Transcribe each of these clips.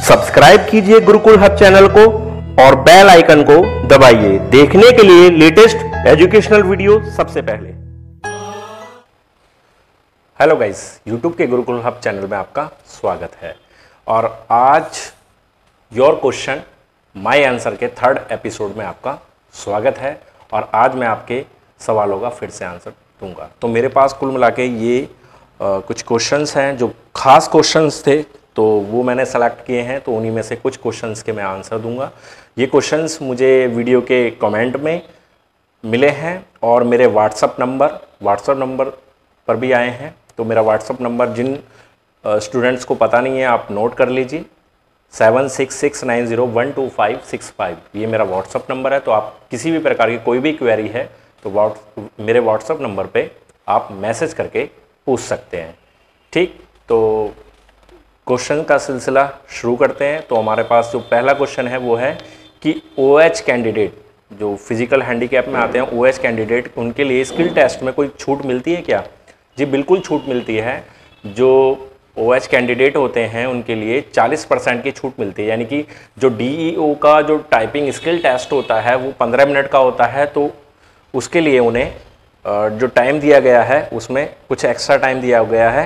Subscribe कीजिए Gurukul hub channel को और बेल आइकन को दबाइए देखने के लिए लेटेस्ट एजुकेशनल वीडियो सबसे पहले। हेलो गाइस, यूट्यूब के गुरुकुल हब चैनल में आपका स्वागत है और आज योर क्वेश्चन माय आंसर के थर्ड एपिसोड में आपका स्वागत है और आज मैं आपके सवालों का फिर से आंसर दूंगा। तो मेरे पास कुल मिला के ये कुछ क्वेश्चंस हैं जो खास क्वेश्चंस थे, तो वो मैंने सेलेक्ट किए हैं, तो उन्हीं में से कुछ क्वेश्चंस के मैं आंसर दूंगा। ये क्वेश्चंस मुझे वीडियो के कमेंट में मिले हैं और मेरे व्हाट्सअप नंबर पर भी आए हैं। तो मेरा व्हाट्सअप नंबर जिन स्टूडेंट्स को पता नहीं है आप नोट कर लीजिए, 7669012565 ये मेरा व्हाट्सअप नंबर है। तो आप किसी भी प्रकार की कोई भी क्वेरी है तो मेरे व्हाट्सअप नंबर पे आप मैसेज करके पूछ सकते हैं। ठीक, तो क्वेश्चन का सिलसिला शुरू करते हैं। तो हमारे पास जो पहला क्वेश्चन है वो है कि OH कैंडिडेट जो फिजिकल हैंडीकैप में आते हैं, OH कैंडिडेट उनके लिए स्किल टेस्ट में कोई छूट मिलती है क्या? जी बिल्कुल छूट मिलती है। जो OH कैंडिडेट होते हैं उनके लिए 40% की छूट मिलती है, यानी कि जो DEO का जो टाइपिंग स्किल टेस्ट होता है वो 15 मिनट का होता है, तो उसके लिए उन्हें जो टाइम दिया गया है उसमें कुछ एक्स्ट्रा टाइम दिया गया है,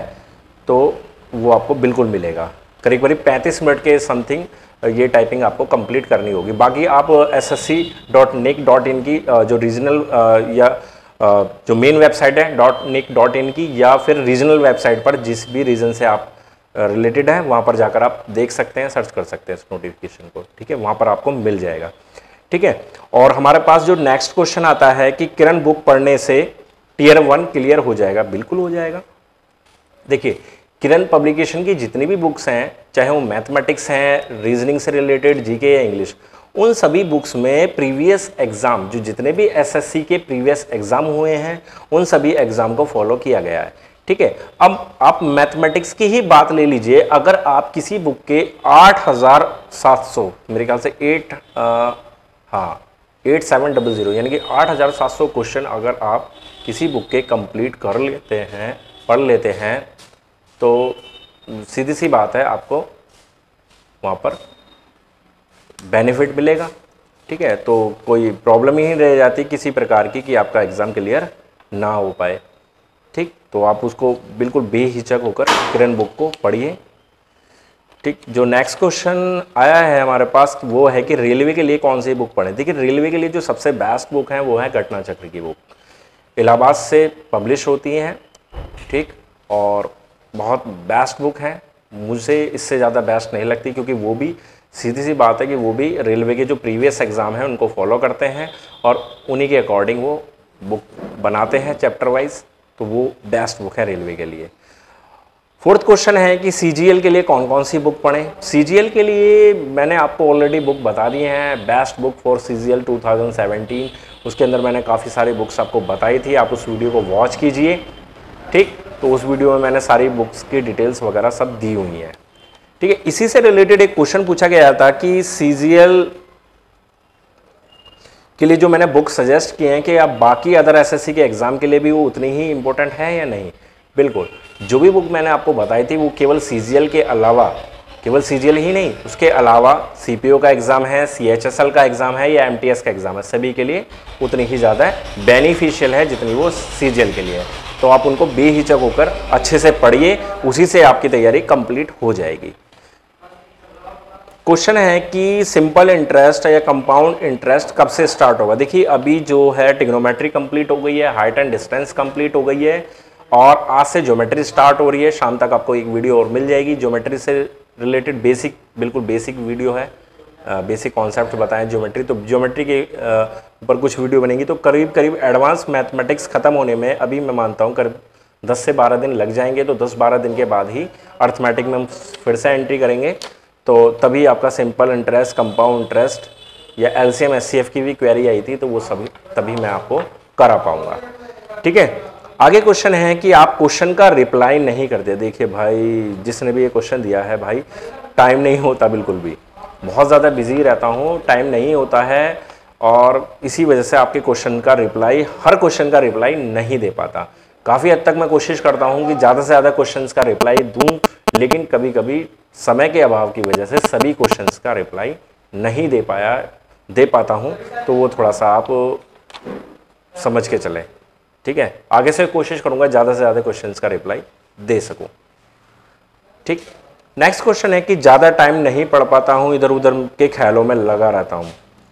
तो वो आपको बिल्कुल मिलेगा। करीब 35 मिनट के समथिंग ये टाइपिंग आपको कंप्लीट करनी होगी। बाकी आप ssc.nic.in की जो रीजनल या जो मेन वेबसाइट है .nic.in की या फिर रीजनल वेबसाइट पर जिस भी रीजन से आप रिलेटेड हैं वहाँ पर जाकर आप देख सकते हैं, सर्च कर सकते हैं इस नोटिफिकेशन को। ठीक है, वहाँ पर आपको मिल जाएगा। ठीक है, और हमारे पास जो नेक्स्ट क्वेश्चन आता है कि किरण बुक पढ़ने से Tier 1 क्लियर हो जाएगा? बिल्कुल हो जाएगा। देखिए, किरण पब्लिकेशन की जितनी भी बुक्स हैं, चाहे वो मैथमेटिक्स हैं, रीजनिंग से रिलेटेड, जीके या इंग्लिश, उन सभी बुक्स में प्रीवियस एग्जाम जो जितने भी एसएससी के प्रीवियस एग्जाम हुए हैं उन सभी एग्जाम को फॉलो किया गया है। ठीक है, अब आप मैथमेटिक्स की ही बात ले लीजिए। अगर आप किसी बुक के 8700 मेरे ख्याल से 8700 यानी कि 8700 क्वेश्चन अगर आप किसी बुक के कंप्लीट कर लेते हैं, पढ़ लेते हैं, तो सीधी सी बात है आपको वहाँ पर बेनिफिट मिलेगा। ठीक है, तो कोई प्रॉब्लम ही नहीं रह जाती किसी प्रकार की कि आपका एग्ज़ाम क्लियर ना हो पाए। ठीक, तो आप उसको बिल्कुल बेहिचक होकर किरण बुक को पढ़िए। ठीक, जो नेक्स्ट क्वेश्चन आया है हमारे पास वो है कि रेलवे के लिए कौन सी बुक पढ़ें? देखिए, रेलवे के लिए जो सबसे बेस्ट बुक है वो है घटना चक्र की बुक। इलाहाबाद से पब्लिश होती हैं। ठीक, और बहुत बेस्ट बुक है, मुझे इससे ज़्यादा बेस्ट नहीं लगती, क्योंकि वो भी सीधी सी बात है कि वो भी रेलवे के जो प्रीवियस एग्ज़ाम हैं उनको फॉलो करते हैं और उन्हीं के अकॉर्डिंग वो बुक बनाते हैं चैप्टर वाइज, तो वो बेस्ट बुक है रेलवे के लिए। फोर्थ क्वेश्चन है कि CGL के लिए कौन कौन सी बुक पढ़ें? CGL के लिए मैंने आपको ऑलरेडी बुक बता दी हैं, बेस्ट बुक फॉर CGL 2017। उसके अंदर मैंने काफ़ी सारी बुक्स आपको बताई थी, आप उस वीडियो को वॉच कीजिए। ठीक, तो उस वीडियो में मैंने सारी बुक्स की डिटेल्स वगैरह सब दी हुई हैं। ठीक है, इसी से रिलेटेड एक क्वेश्चन पूछा गया था कि CGL के लिए जो मैंने बुक सजेस्ट किए हैं कि आप बाकी अदर एसएससी के एग्जाम के लिए भी वो उतनी ही इंपॉर्टेंट है या नहीं? बिल्कुल, जो भी बुक मैंने आपको बताई थी वो केवल CGL के अलावा, केवल CGL ही नहीं, उसके अलावा CPO का एग्ज़ाम है, CHSL का एग्ज़ाम है या MTS का एग्ज़ाम है, सभी के लिए उतनी ही ज़्यादा बेनिफिशियल है जितनी वो CGL के लिए है। तो आप उनको बेहिचक होकर अच्छे से पढ़िए, उसी से आपकी तैयारी कंप्लीट हो जाएगी। क्वेश्चन है कि सिंपल इंटरेस्ट या कंपाउंड इंटरेस्ट कब से स्टार्ट होगा? देखिए, अभी जो है ट्रिग्नोमेट्री कंप्लीट हो गई है, हाइट एंड डिस्टेंस कंप्लीट हो गई है और आज से ज्योमेट्री स्टार्ट हो रही है। शाम तक आपको एक वीडियो और मिल जाएगी ज्योमेट्री से रिलेटेड, बिल्कुल बेसिक वीडियो है, बेसिक कॉन्सेप्ट बताएं ज्योमेट्री। तो ज्योमेट्री के ऊपर कुछ वीडियो बनेगी। तो करीब एडवांस मैथमेटिक्स ख़त्म होने में अभी मैं मानता हूँ करीब 10 से 12 दिन लग जाएंगे। तो 10-12 दिन के बाद ही अर्थमेटिक में हम फिर से एंट्री करेंगे, तो तभी आपका सिंपल इंटरेस्ट, कंपाउंड इंटरेस्ट या LCM SCF की भी क्वेरी आई थी, तो वो सभी तभी मैं आपको करा पाऊँगा। ठीक है, आगे क्वेश्चन है कि आप क्वेश्चन का रिप्लाई नहीं करते। देखिए भाई, जिसने भी ये क्वेश्चन दिया है, भाई टाइम नहीं होता, बिल्कुल भी बहुत ज़्यादा बिजी रहता हूँ, टाइम नहीं होता है और इसी वजह से आपके क्वेश्चन का रिप्लाई, हर क्वेश्चन का रिप्लाई नहीं दे पाता। काफ़ी हद तक मैं कोशिश करता हूँ कि ज़्यादा से ज़्यादा क्वेश्चंस का रिप्लाई दूँ, लेकिन कभी कभी समय के अभाव की वजह से सभी क्वेश्चंस का रिप्लाई नहीं दे पाता हूँ, तो वो थोड़ा सा आप समझ के चलें, ठीक है। आगे से कोशिश करूँगा ज़्यादा से ज़्यादा क्वेश्चंस का रिप्लाई दे सकूँ, ठीक। नेक्स्ट क्वेश्चन है कि ज़्यादा टाइम नहीं पढ़ पाता हूँ, इधर उधर के ख्यालों में लगा रहता हूँ।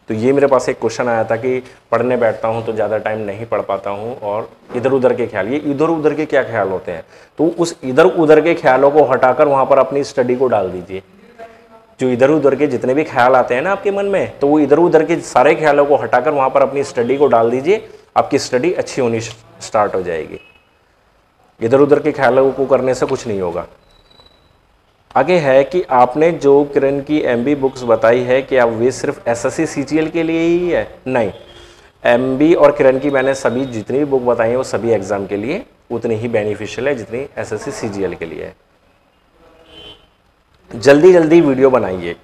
तो ये मेरे पास एक क्वेश्चन आया था कि पढ़ने बैठता हूँ तो ज़्यादा टाइम नहीं पढ़ पाता हूँ और इधर उधर के ख्याल, ये इधर उधर के क्या ख्याल होते हैं, तो उस इधर उधर के ख्यालों को हटाकर वहाँ पर अपनी स्टडी को डाल दीजिए। जो इधर उधर के जितने भी ख्याल आते हैं ना आपके मन में, तो वो इधर उधर के सारे ख्यालों को हटाकर वहाँ पर अपनी स्टडी को डाल दीजिए, आपकी स्टडी अच्छी होनी स्टार्ट हो जाएगी। इधर उधर के ख्यालों को करने से कुछ नहीं होगा। आगे है कि आपने जो किरण की एमबी बुक्स बताई है कि आप वे सिर्फ एसएससी सीजीएल के लिए ही है? नहीं, एमबी और किरण की मैंने सभी जितनी भी बुक बताई है वो सभी एग्जाम के लिए उतनी ही बेनिफिशियल है जितनी एसएससी सीजीएल के लिए है। जल्दी जल्दी वीडियो बनाइए।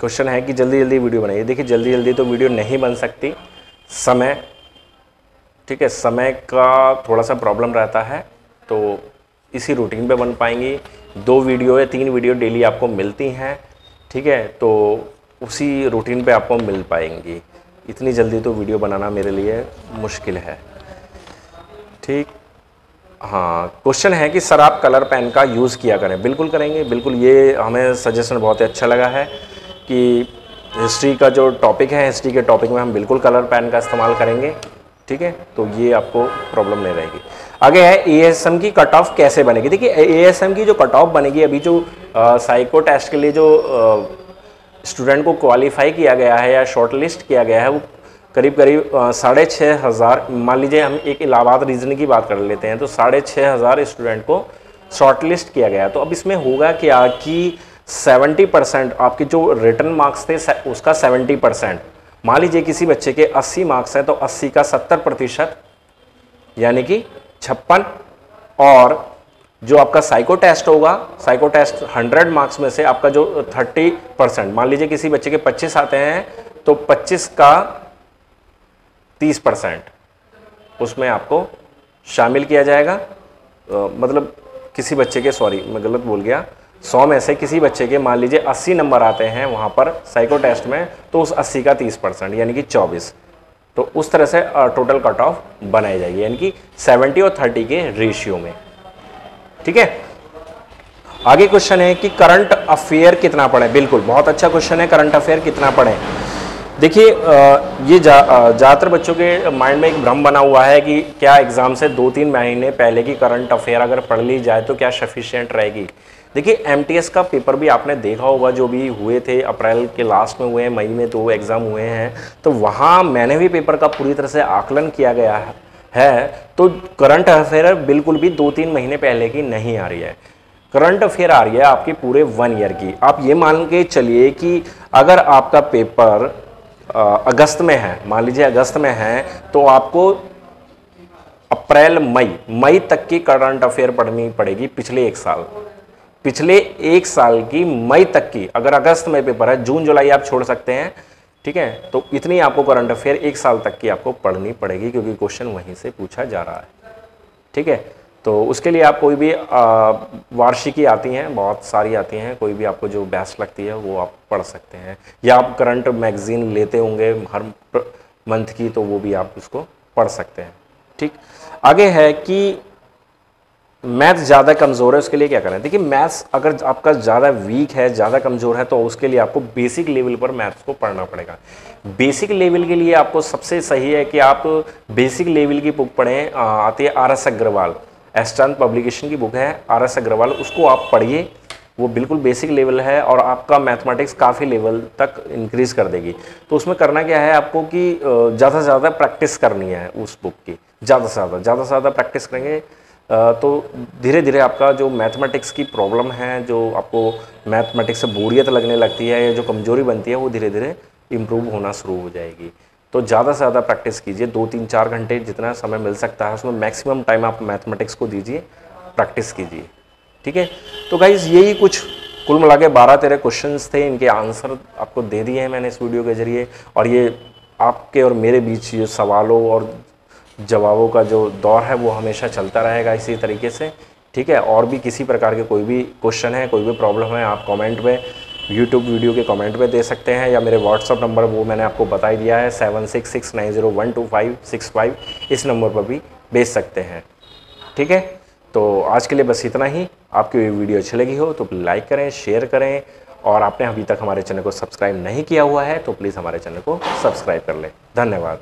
क्वेश्चन है कि जल्दी जल्दी वीडियो बनाइए। देखिए जल्दी जल्दी तो वीडियो नहीं बन सकती, समय, ठीक है, समय का थोड़ा सा प्रॉब्लम रहता है, तो इसी रूटीन पे बन पाएंगी। 2 वीडियो या 3 वीडियो डेली आपको मिलती हैं, ठीक है, तो उसी रूटीन पे आपको मिल पाएंगी। इतनी जल्दी तो वीडियो बनाना मेरे लिए मुश्किल है, ठीक। हाँ, क्वेश्चन है कि सर आप कलर पेन का यूज़ किया करें। बिल्कुल करेंगे, बिल्कुल। ये हमें सजेशन बहुत ही अच्छा लगा है कि हिस्ट्री का जो टॉपिक है, हिस्ट्री के टॉपिक में हम बिल्कुल कलर पेन का इस्तेमाल करेंगे, ठीक है, तो ये आपको प्रॉब्लम नहीं रहेगी। आगे है एएसएम की कट ऑफ कैसे बनेगी। देखिए एएसएम की जो कट ऑफ बनेगी, अभी जो साइको टेस्ट के लिए जो स्टूडेंट को क्वालिफाई किया गया है या शॉर्ट लिस्ट किया गया है, वो करीब करीब 6,500, मान लीजिए हम एक इलाहाबाद रीजन की बात कर लेते हैं, तो 6,500 स्टूडेंट को शॉर्ट लिस्ट किया गया। तो अब इसमें होगा क्या कि 70% आपके जो रिटन मार्क्स थे उसका 70%, मान लीजिए किसी बच्चे के 80 मार्क्स हैं तो 80 का 70% यानी कि 56, और जो आपका साइको टेस्ट होगा, साइको टेस्ट 100 मार्क्स में से आपका जो 30%, मान लीजिए किसी बच्चे के 25 आते हैं तो 25 का 30% उसमें आपको शामिल किया जाएगा। मतलब किसी बच्चे के, सॉरी मैं गलत बोल गया, 100 में से किसी बच्चे के मान लीजिए 80 नंबर आते हैं वहाँ पर साइको टेस्ट में, तो उस 80 का 30% यानी कि 24, तो उस तरह से टोटल कट ऑफ बनाई जाएगी, यानी कि 70 और 30 के रेशियो में, ठीक है। आगे क्वेश्चन है कि करंट अफेयर कितना पढ़ें। बिल्कुल, बहुत अच्छा क्वेश्चन है, करंट अफेयर कितना पढ़ें। देखिए ये ज़्यादातर बच्चों के माइंड में एक भ्रम बना हुआ है कि क्या एग्ज़ाम से 2-3 महीने पहले की करंट अफेयर अगर पढ़ ली जाए तो क्या सफिशिएंट रहेगी। देखिए एमटीएस का पेपर भी आपने देखा होगा, जो भी हुए थे अप्रैल के लास्ट में हुए हैं, मई में 2 एग्ज़ाम हुए हैं, तो वहाँ मैंने भी पेपर का पूरी तरह से आकलन किया गया है। तो करंट अफेयर बिल्कुल भी 2-3 महीने पहले की नहीं आ रही है, करंट अफेयर आ रही है आपकी पूरे 1 ईयर की। आप ये मान के चलिए कि अगर आपका पेपर अगस्त में है, मान लीजिए अगस्त में है, तो आपको अप्रैल मई तक की करंट अफेयर पढ़नी पड़ेगी। पिछले 1 साल की मई तक की, अगर अगस्त में पेपर है, जून जुलाई आप छोड़ सकते हैं, ठीक है, तो इतनी आपको करंट अफेयर 1 साल तक की आपको पढ़नी पड़ेगी, क्योंकि क्वेश्चन वहीं से पूछा जा रहा है, ठीक है। तो उसके लिए आप कोई भी वार्षिकी आती हैं, बहुत सारी आती हैं, कोई भी आपको जो बेस्ट लगती है वो आप पढ़ सकते हैं, या आप करंट मैगजीन लेते होंगे हर मंथ की, तो वो भी आप उसको पढ़ सकते हैं, ठीक। आगे है कि मैथ ज़्यादा कमज़ोर है, उसके लिए क्या करें। देखिए मैथ्स अगर आपका ज़्यादा वीक है, ज़्यादा कमज़ोर है, तो उसके लिए आपको बेसिक लेवल पर मैथ्स को पढ़ना पड़ेगा। बेसिक लेवल के लिए आपको सबसे सही है कि आप बेसिक लेवल की बुक पढ़ें। आती है RS अग्रवाल, एस्टर्न पब्लिकेशन की बुक है RS अग्रवाल, उसको आप पढ़िए, वो बिल्कुल बेसिक लेवल है और आपका मैथमेटिक्स काफ़ी लेवल तक इंक्रीज़ कर देगी। तो उसमें करना क्या है आपको कि ज़्यादा से ज़्यादा प्रैक्टिस करनी है उस बुक की, ज़्यादा से ज़्यादा प्रैक्टिस करेंगे तो धीरे धीरे आपका जो मैथमेटिक्स की प्रॉब्लम है, जो आपको मैथमेटिक्स से बोरियत लगने लगती है या जो कमज़ोरी बनती है, वो धीरे धीरे इम्प्रूव होना शुरू हो जाएगी। तो ज़्यादा से ज़्यादा प्रैक्टिस कीजिए, 2-3-4 घंटे जितना समय मिल सकता है उसमें मैक्सिमम टाइम आप मैथमेटिक्स को दीजिए, प्रैक्टिस कीजिए, ठीक है। तो गाइज़ यही कुछ कुल मिला के 12-13 क्वेश्चंस थे, इनके आंसर आपको दे दिए हैं मैंने इस वीडियो के ज़रिए। और ये आपके और मेरे बीच ये सवालों और जवाबों का जो दौर है वो हमेशा चलता रहेगा इसी तरीके से, ठीक है। और भी किसी प्रकार के कोई भी क्वेश्चन है, कोई भी प्रॉब्लम है, आप कमेंट में यूट्यूब वीडियो के कमेंट में दे सकते हैं, या मेरे व्हाट्सअप नंबर वो मैंने आपको बता ही दिया है 7669012565, इस नंबर पर भी भेज सकते हैं। ठीक है, तो आज के लिए बस इतना ही। आपको ये वीडियो अच्छी लगी हो तो लाइक करें, शेयर करें, और आपने अभी तक हमारे चैनल को सब्सक्राइब नहीं किया हुआ है तो प्लीज़ हमारे चैनल को सब्सक्राइब कर लें। धन्यवाद।